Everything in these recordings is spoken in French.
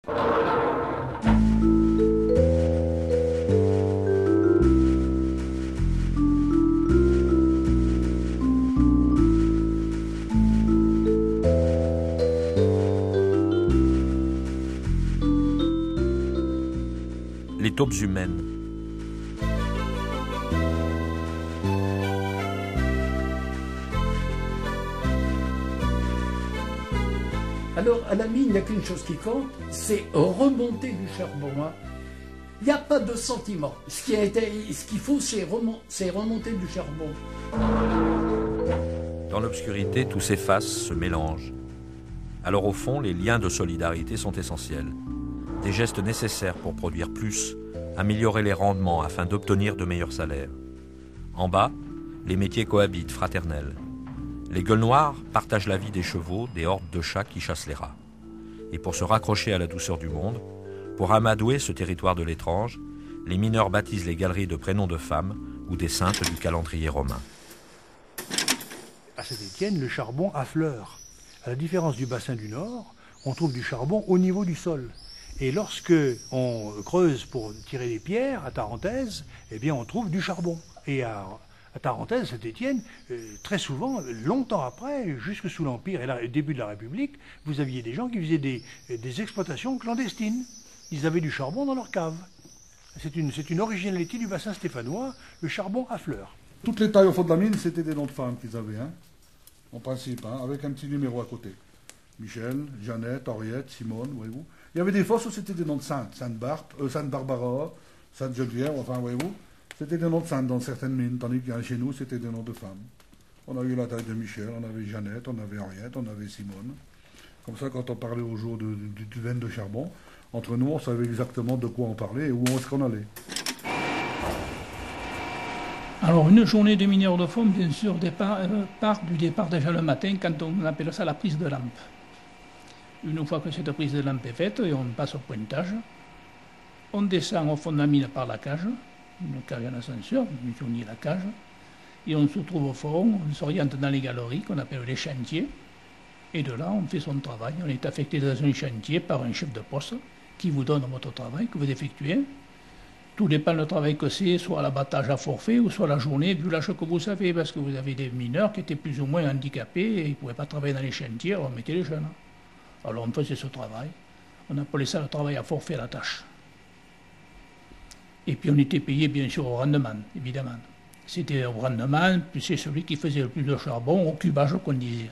Les taupes humaines. Alors, à la mine, il n'y a qu'une chose qui compte, c'est remonter du charbon. Hein. Il n'y a pas de sentiment. Ce qu'il faut, c'est remonter du charbon. Dans l'obscurité, tout s'efface, se mélange. Alors au fond, les liens de solidarité sont essentiels. Des gestes nécessaires pour produire plus, améliorer les rendements afin d'obtenir de meilleurs salaires. En bas, les métiers cohabitent, fraternels. Les gueules noires partagent la vie des chevaux, des hordes de chats qui chassent les rats. Et pour se raccrocher à la douceur du monde, pour amadouer ce territoire de l'étrange, les mineurs baptisent les galeries de prénoms de femmes ou des saintes du calendrier romain. À Saint-Étienne, le charbon affleure. À la différence du bassin du Nord, on trouve du charbon au niveau du sol. Et lorsque on creuse pour tirer les pierres à Tarentaise, eh bien on trouve du charbon. Et à Tarentaise, Saint-Étienne, très souvent, longtemps après, jusque sous l'Empire et le début de la République, vous aviez des gens qui faisaient des exploitations clandestines. Ils avaient du charbon dans leur cave. C'est une originalité du bassin stéphanois, le charbon affleure. Toutes les tailles au fond de la mine, c'était des noms de femmes qu'ils avaient, hein, en principe, hein, avec un petit numéro à côté. Michel, Jeannette, Henriette, Simone, voyez-vous. Il y avait des fosses où c'était des noms de saintes, Sainte Barbara, Sainte Geneviève, enfin, voyez-vous. C'était des noms de saintes dans certaines mines, tandis que chez nous, c'était des noms de femmes. On a eu la taille de Michel, on avait Jeannette, on avait Henriette, on avait Simone. Comme ça, quand on parlait au jour du veine de charbon, entre nous, on savait exactement de quoi on parlait et où est-ce qu'on allait. Alors, une journée de mineur de fond, bien sûr, part du départ déjà le matin, quand on appelle ça la prise de lampe. Une fois que cette prise de lampe est faite, et on passe au pointage, on descend au fond de la mine par la cage, une cage en ascenseur, on dit la cage, et on se trouve au fond, on s'oriente dans les galeries qu'on appelle les chantiers, et de là on fait son travail. On est affecté dans un chantier par un chef de poste qui vous donne votre travail que vous effectuez. Tout dépend du travail que c'est, soit l'abattage à forfait ou soit la journée du lâche que vous avez, parce que vous avez des mineurs qui étaient plus ou moins handicapés et ils ne pouvaient pas travailler dans les chantiers, alors on mettait les jeunes. Alors on faisait ce travail. On appelait ça le travail à forfait à la tâche. Et puis on était payé bien sûr au rendement, évidemment. C'était au rendement, puis c'est celui qui faisait le plus de charbon, au cubage qu'on disait.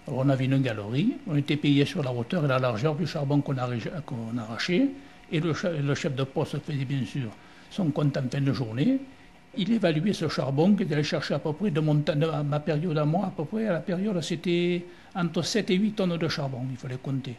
Alors on avait une galerie, on était payé sur la hauteur et la largeur du charbon qu'on arrachait, et le chef de poste faisait bien sûr son compte en fin de journée. Il évaluait ce charbon qu'il allait chercher à peu près de ma période à moi, à peu près à la période c'était entre 7 et 8 tonnes de charbon, il fallait compter.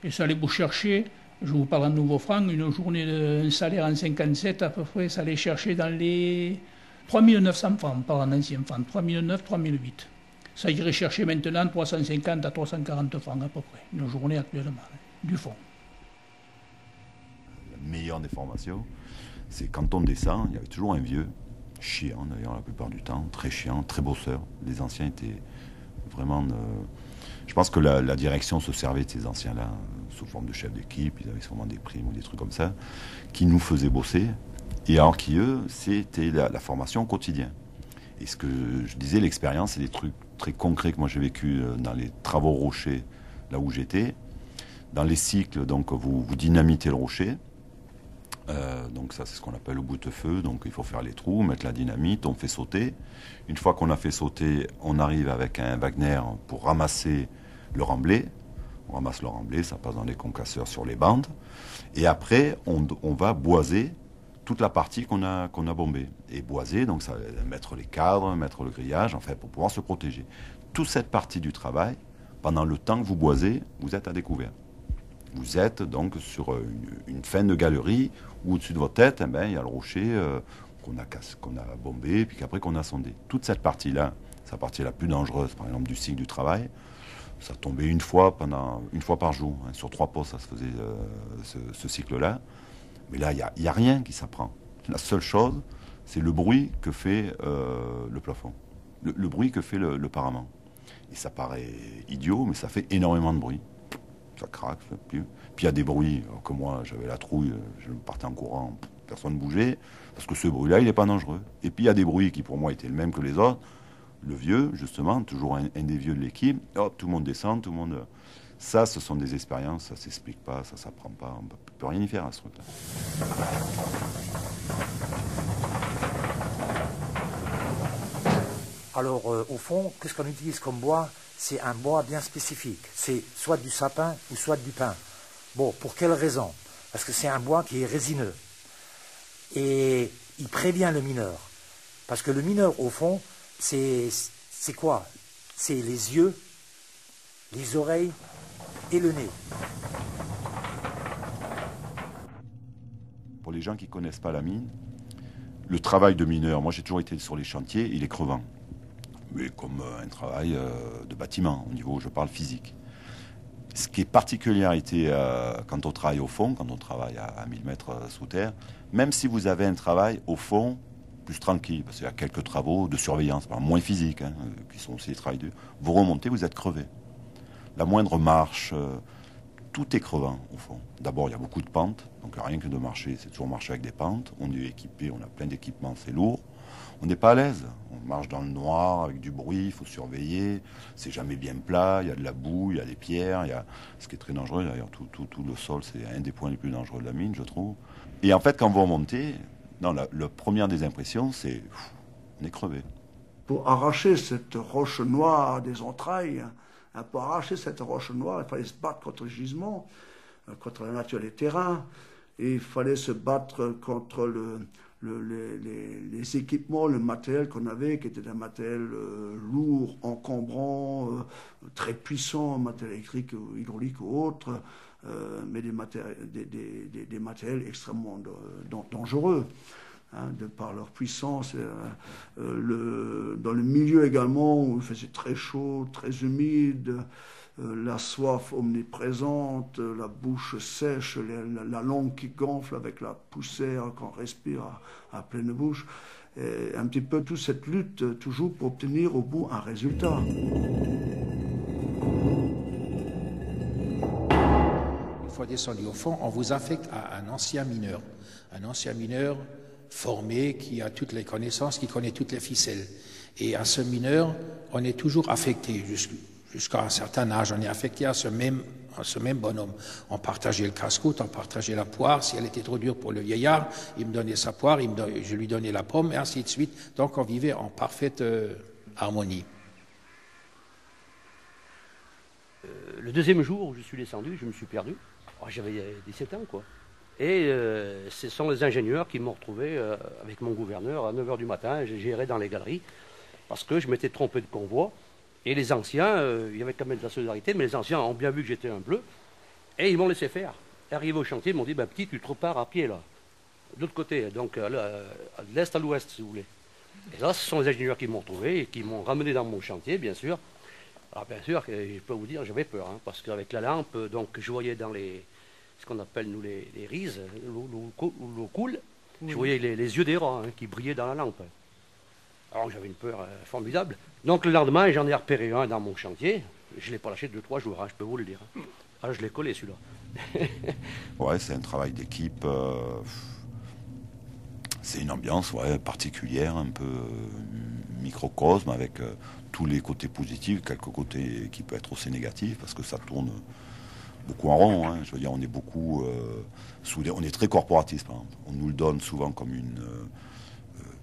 Et ça allait vous chercher, je vous parle en nouveau franc, une journée un salaire en 57 à peu près, ça allait chercher dans les 3900 francs par un ancien franc, 3009, 3008. Ça irait chercher maintenant 350 à 340 francs à peu près, une journée actuellement, du fond. La meilleure des formations, c'est quand on descend, il y avait toujours un vieux, chiant d'ailleurs la plupart du temps, très chiant, très bosseur. Les anciens étaient vraiment... Je pense que la direction se servait de ces anciens-là, sous forme de chef d'équipe, ils avaient sûrement des primes ou des trucs comme ça, qui nous faisaient bosser, et alors qui, eux, c'était la formation au quotidien. Et ce que je disais, l'expérience, c'est des trucs très concrets que moi j'ai vécu dans les travaux rochers, là où j'étais. Dans les cycles, donc vous dynamitez le rocher. Donc ça, c'est ce qu'on appelle le boute-feu. Donc il faut faire les trous, mettre la dynamite, on fait sauter. Une fois qu'on a fait sauter, on arrive avec un Wagner pour ramasser le remblai. On ramasse le remblai, ça passe dans les concasseurs sur les bandes. Et après, on va boiser toute la partie qu'on a bombée. Et boiser, donc ça mettre les cadres, mettre le grillage, enfin pour pouvoir se protéger. Toute cette partie du travail, pendant le temps que vous boisez, vous êtes à découvert. Vous êtes donc sur une fin de galerie où au-dessus de votre tête, il y a le rocher qu'on a bombé, puis qu'après qu'on a sondé. Toute cette partie-là, c'est la partie la plus dangereuse, par exemple, du cycle du travail. Ça tombait une fois par jour. Hein. Sur 3 postes, ça se faisait ce cycle-là. Mais là, il n'y a rien qui s'apprend. La seule chose, c'est le bruit que fait le plafond. Le bruit que fait le parament. Et ça paraît idiot, mais ça fait énormément de bruit. ça craque. Puis il y a des bruits, alors que moi j'avais la trouille, je partais en courant, personne ne bougeait, parce que ce bruit-là, il n'est pas dangereux. Et puis il y a des bruits qui pour moi étaient les mêmes que les autres. Le vieux, justement, toujours un des vieux de l'équipe, hop, tout le monde descend, tout le monde... Ça, ce sont des expériences, ça ne s'explique pas, ça ne s'apprend pas, on ne peut rien y faire à ce truc-là. Alors, au fond, qu'est-ce qu'on utilise comme bois? C'est un bois bien spécifique. C'est soit du sapin ou soit du pin. Bon, pour quelle raison? Parce que c'est un bois qui est résineux. Et il prévient le mineur. Parce que le mineur, au fond, c'est quoi? C'est les yeux, les oreilles et le nez. Pour les gens qui ne connaissent pas la mine, le travail de mineur, moi j'ai toujours été sur les chantiers, il est crevant. Mais comme un travail de bâtiment, au niveau, je parle physique. Ce qui est particularité quand on travaille au fond, quand on travaille à 1000 mètres sous terre, même si vous avez un travail au fond plus tranquille, parce qu'il y a quelques travaux de surveillance, moins physiques, hein, qui sont aussi des travaux durs, vous remontez, vous êtes crevé. La moindre marche, tout est crevant au fond. D'abord, il y a beaucoup de pentes, donc rien que de marcher, c'est toujours marcher avec des pentes. On est équipé, on a plein d'équipements, c'est lourd. On n'est pas à l'aise. On marche dans le noir avec du bruit, il faut surveiller. C'est jamais bien plat, il y a de la boue, il y a des pierres, il y a... ce qui est très dangereux d'ailleurs. Tout le sol, c'est un des points les plus dangereux de la mine, je trouve. Et en fait, quand vous remontez, la première des impressions, c'est on est crevé. Pour arracher cette roche noire des entrailles, pour arracher cette roche noire, il fallait se battre contre le gisement, contre la nature des terrains, et il fallait se battre contre les équipements, le matériel qu'on avait, qui était un matériel lourd, encombrant, très puissant, matériel électrique, hydraulique ou autre, mais des matériels extrêmement dangereux. De par leur puissance, dans le milieu également où il faisait très chaud, très humide, la soif omniprésente, la bouche sèche, la langue qui gonfle avec la poussière qu'on respire à pleine bouche, et un petit peu toute cette lutte toujours pour obtenir au bout un résultat. Une fois descendu au fond, on vous affecte à un ancien mineur formé, qui a toutes les connaissances, qui connaît toutes les ficelles. Et à ce mineur, on est toujours affecté, jusqu'à un certain âge, on est affecté à ce même bonhomme. On partageait le casse-croûte, on partageait la poire. Si elle était trop dure pour le vieillard, il me donnait sa poire, je lui donnais la pomme, et ainsi de suite. Donc on vivait en parfaite harmonie. Le deuxième jour où je suis descendu, je me suis perdu. Oh, j'avais 17 ans, quoi. Et ce sont les ingénieurs qui m'ont retrouvé avec mon gouverneur à 9h du matin. J'irais dans les galeries parce que je m'étais trompé de convoi. Et les anciens, il y avait quand même de la solidarité, mais les anciens ont bien vu que j'étais un bleu. Et ils m'ont laissé faire. Arrivé au chantier, ils m'ont dit, petit, tu te repars à pied, là. De l'autre côté, donc de l'est à l'ouest, si vous voulez. Et là, ce sont les ingénieurs qui m'ont retrouvé et qui m'ont ramené dans mon chantier, bien sûr. Alors, bien sûr, je peux vous dire, j'avais peur, parce qu'avec la lampe, donc, je voyais dans ce qu'on appelle, nous, les rises, l'eau coule. Oui. Je voyais les yeux des rats qui brillaient dans la lampe. Alors, j'avais une peur formidable. Donc, le lendemain, j'en ai repéré un dans mon chantier. Je ne l'ai pas lâché 2-3 jours, je peux vous le dire. Ah, je l'ai collé, celui-là. Ouais, c'est un travail d'équipe. C'est une ambiance particulière, un peu microcosme, avec tous les côtés positifs, quelques côtés qui peuvent être aussi négatifs, parce que ça tourne beaucoup en rond. Je veux dire, on est beaucoup soudés. On est très corporatiste, par exemple. On nous le donne souvent comme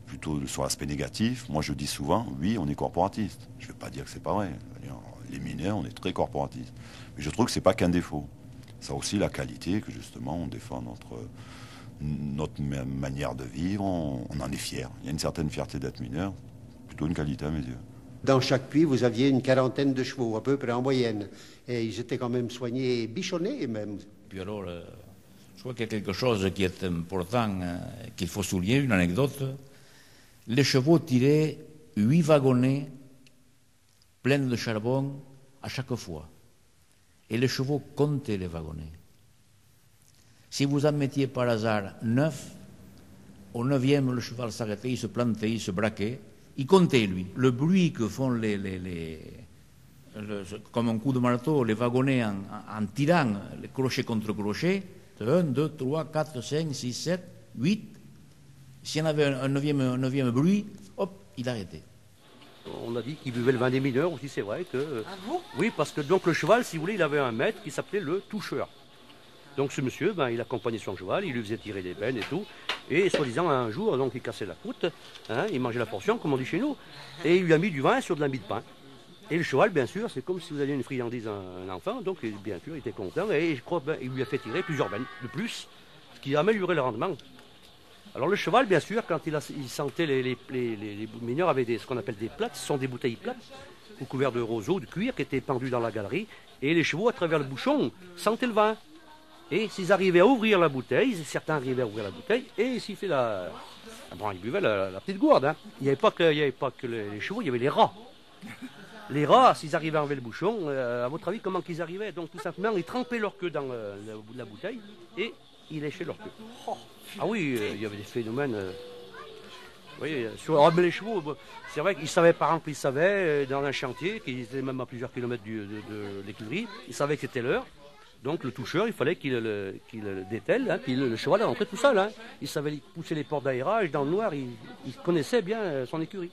plutôt sur l'aspect négatif. Moi, je dis souvent, oui, on est corporatiste. Je ne vais pas dire que c'est pas vrai. Les mineurs, on est très corporatiste. Mais je trouve que c'est pas qu'un défaut. Ça a aussi la qualité que, justement, on défend notre manière de vivre. On en est fier. Il y a une certaine fierté d'être mineur. Plutôt une qualité à mes yeux. Dans chaque puits, vous aviez une quarantaine de chevaux, à peu près en moyenne. Et ils étaient quand même soignés et bichonnés, même. Puis alors, je crois qu'il y a quelque chose qui est important, qu'il faut souligner, une anecdote. Les chevaux tiraient 8 wagonnets pleins de charbon à chaque fois. Et les chevaux comptaient les wagonnets. Si vous en mettiez par hasard 9, au 9e, le cheval s'arrêtait, il se plantait, il se braquait. Il comptait, lui. Le bruit que font comme un coup de marteau, les wagonnets en tirant les crochets contre crochets, 1, 2, 3, 4, 5, 6, 7, 8. S'il y en avait un neuvième bruit, hop, il arrêtait. On a dit qu'il buvait le vin des mineurs aussi, c'est vrai que... Ah bon? Oui, parce que donc le cheval, si vous voulez, il avait un maître qui s'appelait le toucheur. Donc ce monsieur, il accompagnait son cheval, il lui faisait tirer des bennes et tout. Et soi-disant, un jour, donc il cassait la croûte, hein, il mangeait la portion, comme on dit chez nous. Et il lui a mis du vin sur de la mie de pain. Et le cheval, bien sûr, c'est comme si vous aviez une friandise à un enfant. Donc bien sûr, il était content. Et je crois qu'il lui a fait tirer plusieurs bennes de plus, ce qui a amélioré le rendement. Alors le cheval, bien sûr, quand il sentait les mineurs avaient ce qu'on appelle des plates, ce sont des bouteilles plates, couvertes de roseaux, de cuir, qui étaient pendues dans la galerie. Et les chevaux, à travers le bouchon, sentaient le vin. Et s'ils arrivaient à ouvrir la bouteille, certains arrivaient à ouvrir la bouteille, et s'il fait ils buvaient la petite gourde. Hein. Il n'y avait pas que les chevaux, il y avait les rats. Les rats, s'ils arrivaient à enlever le bouchon, à votre avis, comment qu'ils arrivaient? Donc tout simplement, ils trempaient leur queue dans la bouteille, et ils léchaient leur queue. Oh. Ah oui, il y avait des phénomènes... oui, mais les chevaux, c'est vrai qu'ils savaient, par exemple, dans un chantier, qu'ils étaient même à plusieurs kilomètres de l'écurie, ils savaient que c'était l'heure. Donc le toucheur, il fallait qu'il dételle, hein, puis le cheval rentrait tout seul. Hein. Il savait pousser les portes d'aérage, dans le noir, il connaissait bien son écurie.